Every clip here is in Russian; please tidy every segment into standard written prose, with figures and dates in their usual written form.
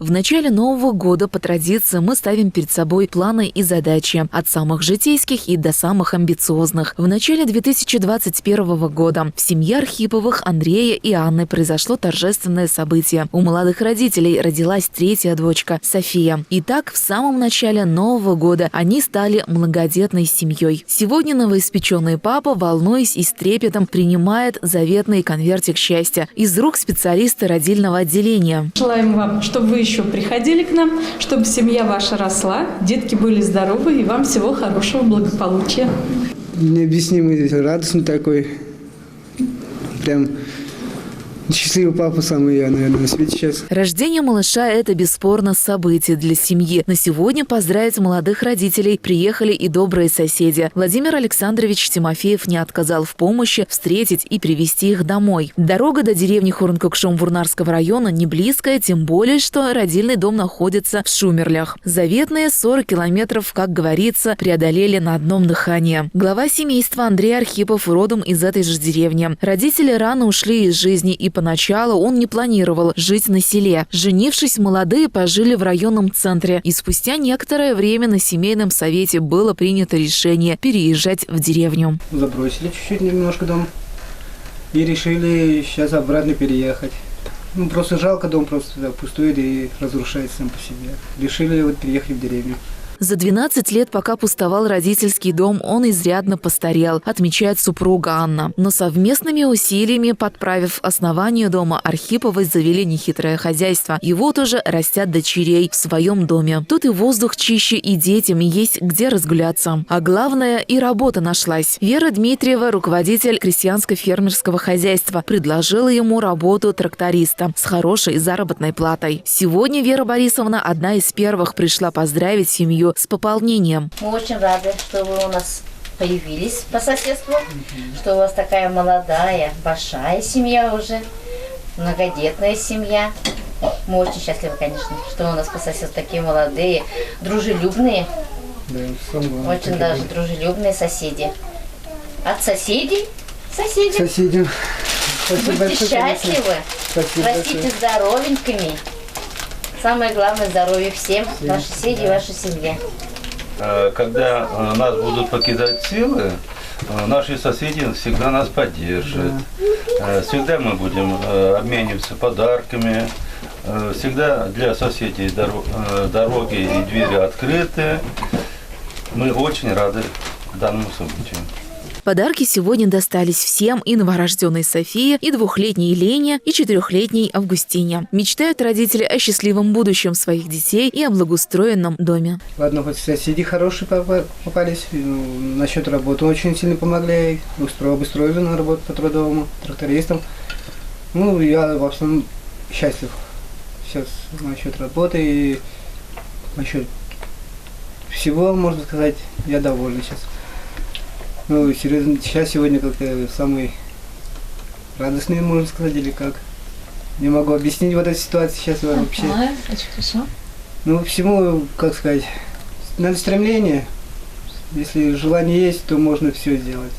В начале Нового года по традиции мы ставим перед собой планы и задачи, от самых житейских и до самых амбициозных. В начале 2021 года в семье Архиповых Андрея и Анны произошло торжественное событие. У молодых родителей родилась третья дочка София. Итак, в самом начале Нового года они стали многодетной семьей. Сегодня новоиспеченный папа, волнуясь и с трепетом, принимает заветный конвертик счастья из рук специалиста родильного отделения. Желаем вам, чтобы вы еще приходили к нам, чтобы семья ваша росла, детки были здоровы и вам всего хорошего, благополучия. Необъяснимый, радостный такой. Прям счастливый папа самый я, наверное, на свете сейчас. Рождение малыша – это бесспорно событие для семьи. На сегодня поздравить молодых родителей приехали и добрые соседи. Владимир Александрович Тимофеев не отказал в помощи встретить и привезти их домой. Дорога до деревни Хорункукшом Вурнарского района не близкая, тем более, что родильный дом находится в Шумерлях. Заветные 40 километров, как говорится, преодолели на одном дыхании. Глава семейства Андрей Архипов родом из этой же деревни. Родители рано ушли из жизни, и поначалу он не планировал жить на селе. Женившись, молодые пожили в районном центре, и спустя некоторое время на семейном совете было принято решение переезжать в деревню. Забросили чуть-чуть немножко дом и решили сейчас обратно переехать. Просто жалко, дом просто пустует и разрушается сам по себе. Решили вот переехать в деревню. За 12 лет, пока пустовал родительский дом, он изрядно постарел, отмечает супруга Анна. Но совместными усилиями, подправив основание дома, Архиповы завели нехитрое хозяйство. И вот уже растят дочерей в своем доме. Тут и воздух чище, и детям есть где разгуляться. А главное, и работа нашлась. Вера Дмитриева, руководитель крестьянско-фермерского хозяйства, предложила ему работу тракториста с хорошей заработной платой. Сегодня Вера Борисовна одна из первых пришла поздравить семью с пополнением. Мы очень рады, что вы у нас появились по соседству, что у вас такая молодая, большая семья уже, многодетная семья. Мы очень счастливы, конечно, что у нас по соседству такие молодые, дружелюбные, очень даже дружелюбные соседи. От соседей соседям. Будьте счастливы, растите здоровенькими. Самое главное – здоровье всем, ваши соседи и ваша семья. Когда нас будут покидать силы, наши соседи всегда нас поддержат. Всегда мы будем обмениваться подарками. Всегда для соседей дороги и двери открыты. Мы очень рады данному событию. Подарки сегодня достались всем: и новорожденной Софии, и 2-летней Лене, и 4-летней Августине. Мечтают родители о счастливом будущем своих детей и о благоустроенном доме. Ладно, хоть соседи хорошие попались. Насчет работы очень сильно помогли. Обустроили на работу по трудовому, трактористам. Я во всем счастлив. Сейчас насчет работы и насчет всего, можно сказать, я доволен сейчас. Серьезно, сейчас сегодня как-то самый радостный, можно сказать, или как. Не могу объяснить вот эту ситуацию сейчас вообще. Очень хорошо. Всему, как сказать, надо стремление. Если желание есть, то можно все сделать.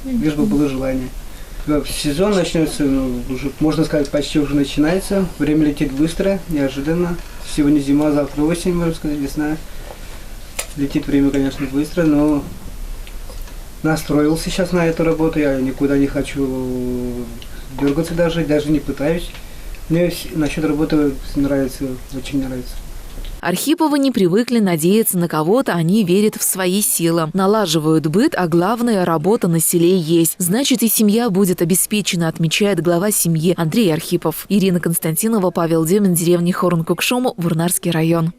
Лишь бы было желание. Сезон начнется, уже, можно сказать, почти уже начинается. Время летит быстро, неожиданно. Сегодня зима, завтра осень, можно сказать, весна. Летит время, конечно, быстро, но настроился сейчас на эту работу, я никуда не хочу дергаться даже не пытаюсь. Мне насчет работы нравится, очень нравится. Архиповы не привыкли надеяться на кого-то, они верят в свои силы. Налаживают быт, а главное, работа на селе есть. Значит, и семья будет обеспечена, отмечает глава семьи Андрей Архипов. Ирина Константинова, Павел Демин, деревня Хорункукшом, Вурнарский район.